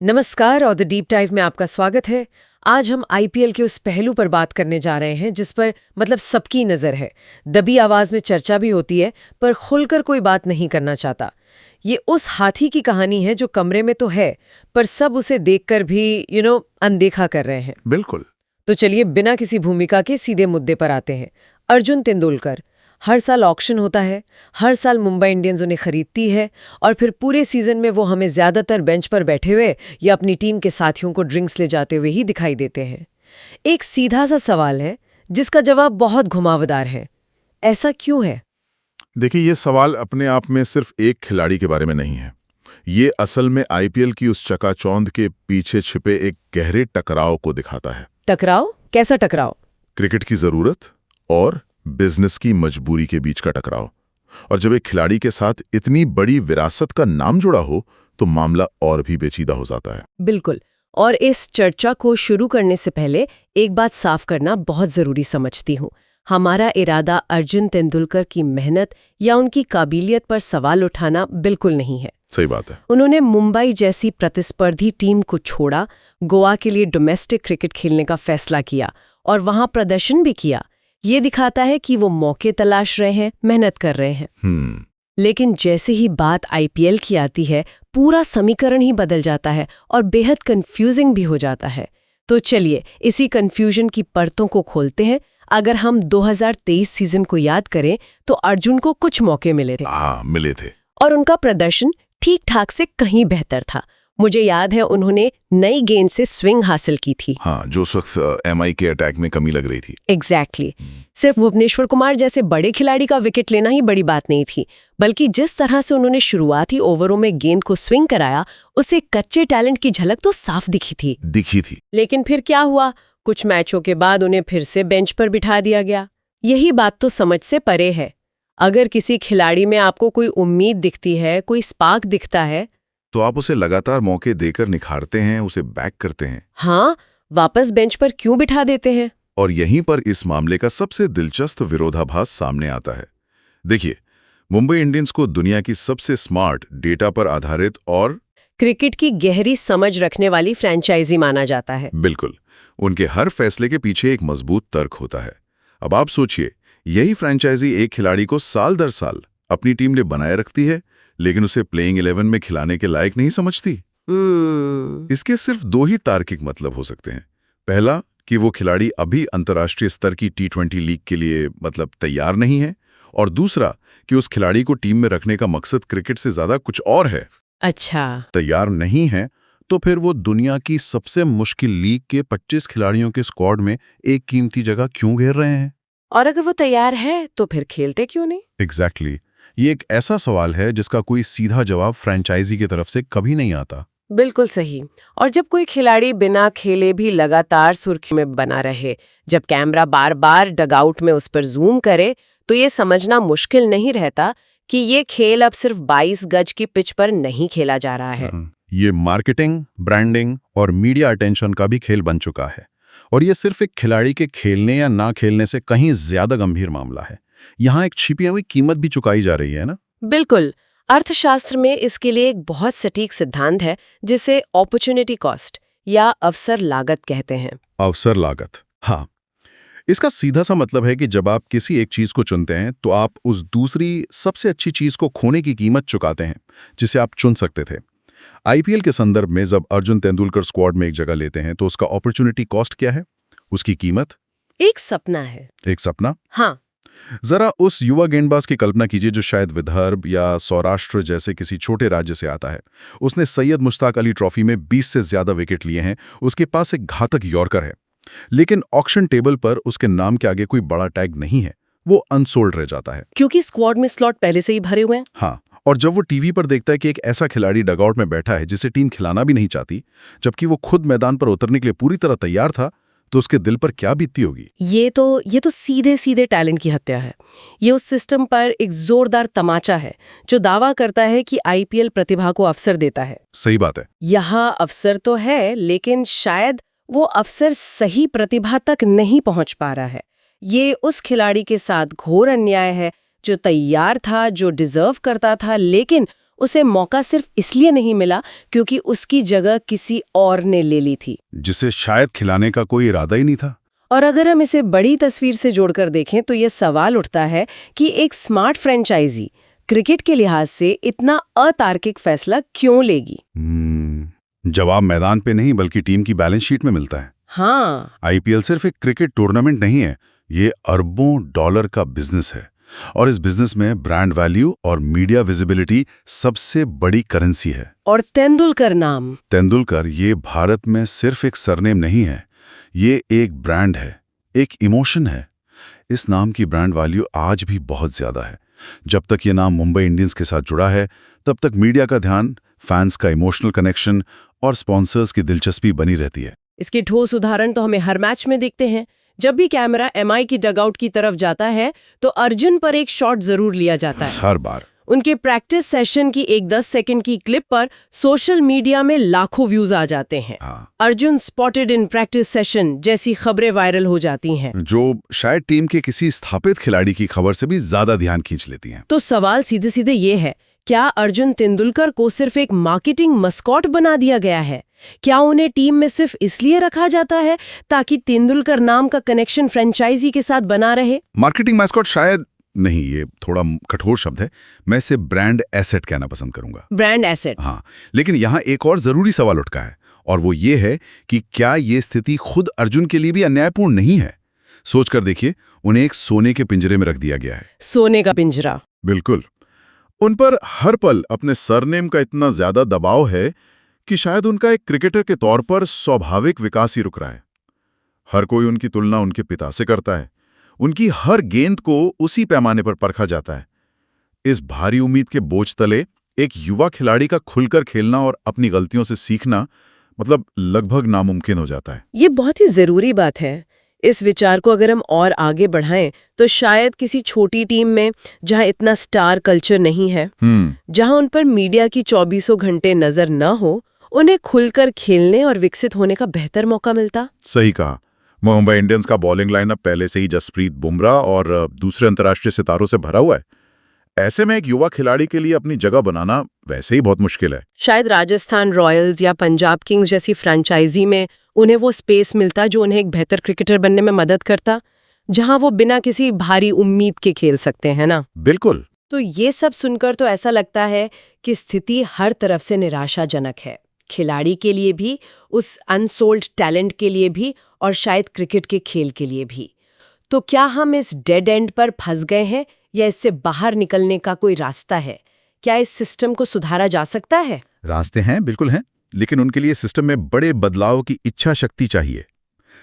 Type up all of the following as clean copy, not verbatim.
नमस्कार और the deep dive में आपका स्वागत है। आज हम आईपीएल के उस पहलू पर बात करने जा रहे हैं जिस पर सबकी नज़र है। दबी आवाज में चर्चा भी होती है पर खुलकर कोई बात नहीं करना चाहता। ये उस हाथी की कहानी है जो कमरे में तो है पर सब उसे देखकर भी अनदेखा कर रहे हैं। बिल्कुल। तो चलिए बिना किसी भूमिका के सीधे मुद्दे पर आते हैं। अर्जुन तेंदुलकर। हर साल ऑक्शन होता है, हर साल मुंबई इंडियंस उन्हें खरीदती है और फिर पूरे सीजन में वो हमें ज्यादातर बेंच पर बैठे हुए या अपनी टीम के साथियों को ड्रिंक्स ले जाते हुए ही दिखाई देते हैं। एक सीधा सा सवाल है जिसका जवाब बहुत घुमावदार है। ऐसा क्यों है? देखिए, ये सवाल अपने आप में सिर्फ एक खिलाड़ी के बारे में नहीं है। ये असल में आईपीएल की उस चकाचौंध के पीछे छिपे एक गहरे टकराव को दिखाता है। टकराव? कैसा टकराव? क्रिकेट की जरूरत और बिजनेस की मजबूरी के बीच का टकराव। और जब एक खिलाड़ी के साथ इतनी बड़ी विरासत का नाम जुड़ा हो तो मामला और भी पेचीदा हो जाता है। बिल्कुल। और इस चर्चा को शुरू करने से पहले एक बात साफ करना बहुत जरूरी समझती हूँ। हमारा इरादा अर्जुन तेंदुलकर की मेहनत या उनकी काबिलियत पर सवाल उठाना बिल्कुल नहीं है। सही बात है। उन्होंने मुंबई जैसी प्रतिस्पर्धी टीम को छोड़ा, गोवा के लिए डोमेस्टिक क्रिकेट खेलने का फैसला किया और वहां प्रदर्शन भी किया। ये दिखाता है कि वो मौके तलाश रहे हैं, मेहनत कर रहे हैं। लेकिन जैसे ही बात आईपीएल की आती है, पूरा समीकरण ही बदल जाता है और बेहद कंफ्यूजिंग भी हो जाता है। तो चलिए इसी कंफ्यूजन की परतों को खोलते हैं। अगर हम 2023 सीजन को याद करें तो अर्जुन को कुछ मौके मिले थे और उनका प्रदर्शन ठीक ठाक से कहीं बेहतर था। मुझे याद है उन्होंने नई गेंद से स्विंग हासिल की थी। हाँ, जो उस वक्त एमआई के अटैक में कमी लग रही थी। एग्जैक्टली। सिर्फ भुवनेश्वर कुमार जैसे बड़े खिलाड़ी का विकेट लेना ही बड़ी बात नहीं थी, बल्कि जिस तरह से उन्होंने शुरुआती ओवरों में गेंद को स्विंग कराया, उससे कच्चे टैलेंट की झलक तो साफ दिखी थी। लेकिन फिर क्या हुआ? कुछ मैचों के बाद उन्हें फिर से बेंच पर बिठा दिया गया। यही बात तो समझ से परे है। अगर किसी खिलाड़ी में आपको कोई उम्मीद दिखती है, कोई स्पार्क दिखता है, तो आप उसे लगातार मौके देकर निखारते हैं, उसे बैक करते हैं। हाँ, वापस बेंच पर क्यों बिठा देते हैं? और यहीं पर इस मामले का सबसे दिलचस्प विरोधाभास सामने आता है। देखिए, मुंबई इंडियंस को दुनिया की सबसे स्मार्ट, डेटा पर आधारित और क्रिकेट की गहरी समझ रखने वाली फ्रेंचाइजी माना जाता है। बिल्कुल। उनके हर फैसले के पीछे एक मजबूत तर्क होता है। अब आप सोचिए, यही फ्रेंचाइजी एक खिलाड़ी को साल दर साल अपनी टीम लिए बनाए रखती है, लेकिन उसे प्लेइंग 11 में खिलाने के लायक नहीं समझती। इसके सिर्फ दो ही तार्किक मतलब हो सकते हैं। पहला, कि वो खिलाड़ी अभी अंतर्राष्ट्रीय स्तर की T20 लीग के लिए तैयार नहीं है, और दूसरा कि उस खिलाड़ी को टीम में रखने का मकसद क्रिकेट से ज्यादा कुछ और है। अच्छा। तैयार नहीं है तो फिर वो दुनिया की सबसे मुश्किल लीग के 25 खिलाड़ियों के स्क्वाड में एक कीमती जगह क्यों घेर रहे हैं? और अगर वो तैयार है तो फिर खेलते क्यों नहीं? एग्जैक्टली। ये एक ऐसा सवाल है जिसका कोई सीधा जवाब फ्रेंचाइजी की तरफ से कभी नहीं आता। बिल्कुल सही। और जब कोई खिलाड़ी बिना खेले भी लगातार सुर्खियों में बना रहे, जब कैमरा बार बार डगआउट में उस पर जूम करे, तो ये समझना मुश्किल नहीं रहता कि ये खेल अब सिर्फ 22 गज की पिच पर नहीं खेला जा रहा है। ये मार्केटिंग, ब्रांडिंग और मीडिया अटेंशन का भी खेल बन चुका है। और ये सिर्फ एक खिलाड़ी के खेलने या ना खेलने से कहीं ज्यादा गंभीर मामला है। यहाँ एक छिपी हुई कीमत भी चुकाई जा रही है ना? बिल्कुल। अर्थशास्त्र में इसके लिए एक बहुत सटीक सिद्धांत है जिसे अपॉर्चुनिटी कॉस्ट या अवसर लागत कहते हैं। अवसर लागत, हाँ। इसका सीधा सा मतलब है कि जब आप किसी एक चीज को चुनते हैं तो आप उस दूसरी सबसे अच्छी चीज को खोने की कीमत चुकाते हैं जिसे आप चुन सकते थे। आईपीएल के संदर्भ में जब अर्जुन तेंदुलकर स्क्वाड में एक जगह लेते हैं तो उसका अपॉर्चुनिटी कॉस्ट क्या है? उसकी कीमत एक सपना है। एक सपना? हाँ। जरा उस युवा गेंदबाज की कल्पना कीजिए जो शायद विदर्भ या सौराष्ट्र जैसे किसी छोटे राज्य से आता है। उसने सैयद मुश्ताक अली ट्रॉफी में 20 से ज्यादा विकेट लिए हैं। उसके पास एक घातक यॉर्कर है, लेकिन ऑक्शन टेबल पर उसके नाम के आगे कोई बड़ा टैग नहीं है। वो अनसोल्ड रह जाता है क्योंकि स्क्वाड में स्लॉट पहले से ही भरे हुए हैं। हाँ, और जब वो टीवी पर देखता है कि एक ऐसा खिलाड़ी डगआउट में बैठा है जिसे टीम खिलाना भी नहीं चाहती, जबकि वो खुद मैदान पर उतरने के लिए पूरी तरह तैयार था, तो उसके दिल पर क्या बीतती होगी? ये तो सीधे सीधे टैलेंट की हत्या है। ये उस सिस्टम पर एक जोरदार तमाचा है जो दावा करता है कि आईपीएल प्रतिभा को अवसर देता है। सही बात है। यहाँ अवसर तो है, लेकिन शायद वो अवसर सही प्रतिभा तक नहीं पहुंच पा रहा है। ये उस खिलाड़ी के साथ घोर अन्याय है जो तैयार था, जो डिजर्व करता था, लेकिन उसे मौका सिर्फ इसलिए नहीं मिला क्योंकि उसकी जगह किसी और ने ले ली थी, जिसे शायद खिलाने का कोई इरादा ही नहीं था। और अगर हम इसे बड़ी तस्वीर से जोड़कर देखें तो यह सवाल उठता है कि एक स्मार्ट फ्रेंचाइजी क्रिकेट के लिहाज से इतना अतार्किक फैसला क्यों लेगी? जवाब मैदान पे नहीं बल्कि टीम की बैलेंस शीट में मिलता है। हाँ, आईपीएल सिर्फ एक क्रिकेट टूर्नामेंट नहीं है, ये अरबों डॉलर का बिजनेस है और इस बिजनेस में ब्रांड वैल्यू और मीडिया विजिबिलिटी सबसे बड़ी करेंसी है। और तेंदुलकर ये भारत में सिर्फ एक सरनेम नहीं है, ये एक ब्रांड है, एक इमोशन है। इस नाम की ब्रांड वैल्यू आज भी बहुत ज्यादा है। जब तक ये नाम मुंबई इंडियंस के साथ जुड़ा है, तब तक मीडिया का ध्यान, फैंस का इमोशनल कनेक्शन और स्पॉन्सर्स की दिलचस्पी बनी रहती है। इसके ठोस उदाहरण तो हमें हर मैच में दिखते हैं। जब भी कैमरा एमआई की डगआउट की तरफ जाता है तो अर्जुन पर एक शॉट जरूर लिया जाता है। हर बार उनके प्रैक्टिस सेशन की एक 10 सेकंड की क्लिप पर सोशल मीडिया में लाखों व्यूज आ जाते हैं। Arjun spotted in practice session जैसी खबरें वायरल हो जाती हैं, जो शायद टीम के किसी स्थापित खिलाड़ी की खबर से भी ज्यादा ध्यान खींच लेती हैं। तो सवाल सीधे सीधे ये है, क्या अर्जुन तेंदुलकर को सिर्फ एक मार्केटिंग मस्कॉट बना दिया गया है? क्या उन्हें टीम में सिर्फ इसलिए रखा जाता है ताकि तेंदुलकर नाम का कनेक्शन फ्रेंचाइजी के साथ बना रहे? मार्केटिंग मैस्कॉट शायद नहीं, ये थोड़ा कठोर शब्द है। मैं इसे ब्रांड एसेट कहना पसंद करूंगा। Brand asset. हाँ, लेकिन यहाँ एक और जरूरी सवाल उठता है और वो ये है कि क्या ये स्थिति खुद अर्जुन के लिए भी अन्यायपूर्ण नहीं है? सोचकर देखिए, उन्हें एक सोने के पिंजरे में रख दिया गया है। सोने का पिंजरा। बिल्कुल। उन पर हर पल अपने सरनेम का इतना ज्यादा दबाव है कि शायद उनका एक क्रिकेटर के तौर पर स्वाभाविक विकास ही रुक रहा है। हर कोई उनकी तुलना उनके पिता से करता है। उनकी हर गेंद को उसी पैमाने पर परखा जाता है। इस भारी उम्मीद के बोझ तले एक युवा खिलाड़ी का खुलकर खेलना और अपनी गलतियों से सीखना मतलब लगभग नामुमकिन हो जाता है। ये बहुत ही जरूरी बात है। इस विचार को अगर हम और आगे बढ़ाएं तो शायद किसी छोटी टीम में जहां इतना स्टार कल्चर नहीं है, जहां उन पर मीडिया की 24 घंटे नजर न हो, उन्हें खुलकर खेलने और विकसित होने का बेहतर मौका मिलता। सही कहा। मुंबई इंडियंस का बॉलिंग लाइनअप पहले से ही जसप्रीत बुमराह और दूसरे अंतर्राष्ट्रीय सितारों से भरा हुआ है। ऐसे में एक युवा खिलाड़ी के लिए अपनी जगह बनाना वैसे ही बहुत मुश्किल है। शायद राजस्थान रॉयल्स या पंजाब किंग्स जैसी फ्रेंचाइजी में उन्हें वो स्पेस मिलता जो उन्हें एक बेहतर क्रिकेटर बनने में मदद करता, जहां वो बिना किसी भारी उम्मीद के खेल सकते हैं ना। बिल्कुल। तो ये सब सुनकर तो ऐसा लगता है कि स्थिति हर तरफ से निराशाजनक है, खिलाड़ी के लिए भी, उस अनसोल्ड टैलेंट के लिए भी और शायद क्रिकेट के खेल के लिए भी। तो क्या हम इस डेड एंड पर फंस गए हैं या इससे बाहर निकलने का कोई रास्ता है? क्या इस सिस्टम को सुधारा जा सकता है? रास्ते हैं, बिल्कुल हैं, लेकिन उनके लिए सिस्टम में बड़े बदलाव की इच्छा शक्ति चाहिए।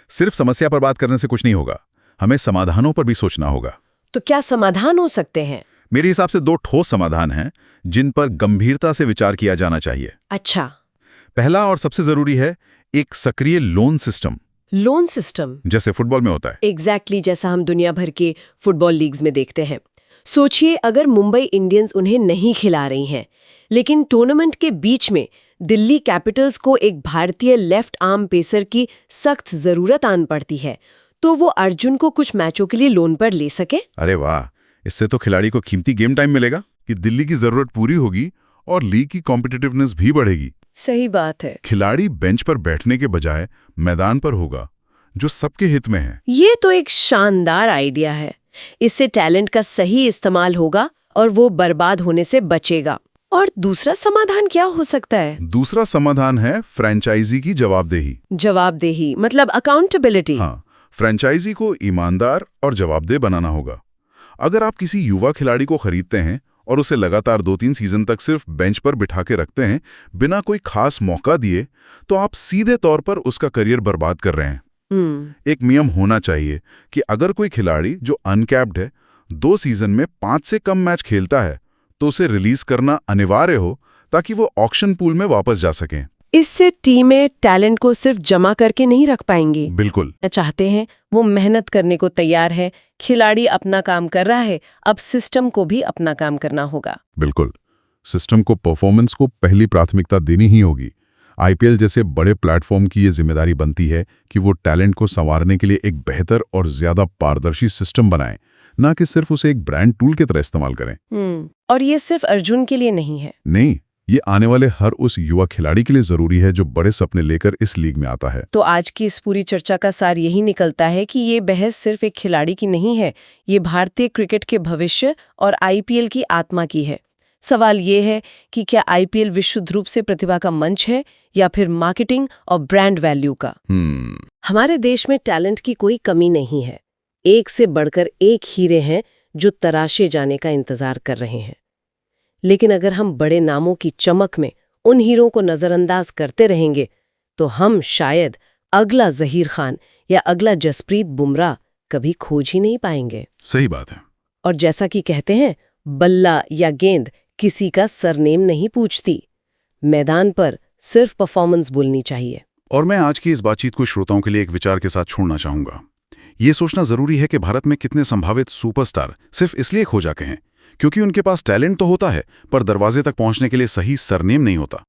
सिर्फ समस्या पर बात करने से कुछ नहीं होगा, हमें समाधानों पर भी सोचना होगा। तो क्या समाधान हो सकते हैं? मेरे हिसाब से 2 ठोस समाधान हैं जिन पर गंभीरता से विचार किया जाना चाहिए। अच्छा। पहला और सबसे जरूरी है एक सक्रिय लोन सिस्टम। लोन सिस्टम जैसे फुटबॉल में होता है। एग्जैक्टली जैसा हम दुनिया भर के फुटबॉल लीग्स में देखते हैं। सोचिए, अगर मुंबई इंडियंस उन्हें नहीं खिला रही हैं, लेकिन टूर्नामेंट के बीच में दिल्ली कैपिटल्स को एक भारतीय लेफ्ट आर्म पेसर की सख्त जरूरत आन पड़ती है, तो वो अर्जुन को कुछ मैचों के लिए लोन पर ले सके। अरे वाह, इससे तो खिलाड़ी को कीमती गेम टाइम मिलेगा कि दिल्ली की जरूरत पूरी होगी और लीग की कॉम्पिटिटिवनेस भी बढ़ेगी। सही बात है। खिलाड़ी बेंच पर बैठने के बजाय मैदान पर होगा, जो सबके हित में है। ये तो एक शानदार आइडिया है। इससे टैलेंट का सही इस्तेमाल होगा और वो बर्बाद होने से बचेगा। और दूसरा समाधान क्या हो सकता है? दूसरा समाधान है फ्रेंचाइजी की जवाबदेही। जवाबदेही मतलब अकाउंटेबिलिटी। हाँ, फ्रेंचाइजी को ईमानदार और जवाबदेह बनाना होगा। अगर आप किसी युवा खिलाड़ी को खरीदते हैं और उसे लगातार 2-3 सीजन तक सिर्फ बेंच पर बिठा के रखते हैं बिना कोई खास मौका दिए, तो आप सीधे तौर पर उसका करियर बर्बाद कर रहे हैं। एक नियम होना चाहिए कि अगर कोई खिलाड़ी जो अनकैप्ड है 2 सीजन में 5 से कम मैच खेलता है तो उसे रिलीज करना अनिवार्य हो, ताकि वो ऑक्शन पूल में वापस जा सकें। इससे टीमें टैलेंट को सिर्फ जमा करके नहीं रख पाएंगी। बिल्कुल। चाहते हैं वो मेहनत करने को तैयार है, खिलाड़ी अपना काम कर रहा है, अब सिस्टम को भी अपना काम करना होगा। बिल्कुल, सिस्टम को परफॉर्मेंस को पहली प्राथमिकता देनी ही होगी। आईपीएल जैसे बड़े प्लेटफॉर्म की ये जिम्मेदारी बनती है कि वो टैलेंट को संवारने के लिए एक बेहतर और ज्यादा पारदर्शी सिस्टम बनाएं, ना कि सिर्फ उसे एक ब्रांड टूल की तरह इस्तेमाल करें। और ये सिर्फ अर्जुन के लिए नहीं है। नहीं, ये आने वाले हर उस युवा खिलाड़ी के लिए जरूरी है जो बड़े सपने लेकर इस लीग में आता है। तो आज की इस पूरी चर्चा का सार यही निकलता है कि ये बहस सिर्फ एक खिलाड़ी की नहीं है, ये भारतीय क्रिकेट के भविष्य और आईपीएल की आत्मा की है। सवाल ये है कि क्या आईपीएल विशुद्ध रूप से प्रतिभा का मंच है या फिर मार्केटिंग और ब्रांड वैल्यू का? हमारे देश में टैलेंट की कोई कमी नहीं है। एक से बढ़कर एक हीरे हैं जो तराशे जाने का इंतजार कर रहे हैं। लेकिन अगर हम बड़े नामों की चमक में उन हीरों को नजरअंदाज करते रहेंगे तो हम शायद अगला ज़हीर खान या अगला जसप्रीत बुमराह कभी खोज ही नहीं पाएंगे। सही बात है। और जैसा कि कहते हैं, बल्ला या गेंद किसी का सरनेम नहीं पूछती, मैदान पर सिर्फ परफॉर्मेंस बोलनी चाहिए। और मैं आज की इस बातचीत को श्रोताओं के लिए एक विचार के साथ छोड़ना चाहूंगा। ये सोचना जरूरी है कि भारत में कितने संभावित सुपरस्टार सिर्फ इसलिए खो जाते हैं क्योंकि उनके पास टैलेंट तो होता है पर दरवाजे तक पहुंचने के लिए सही सरनेम नहीं होता।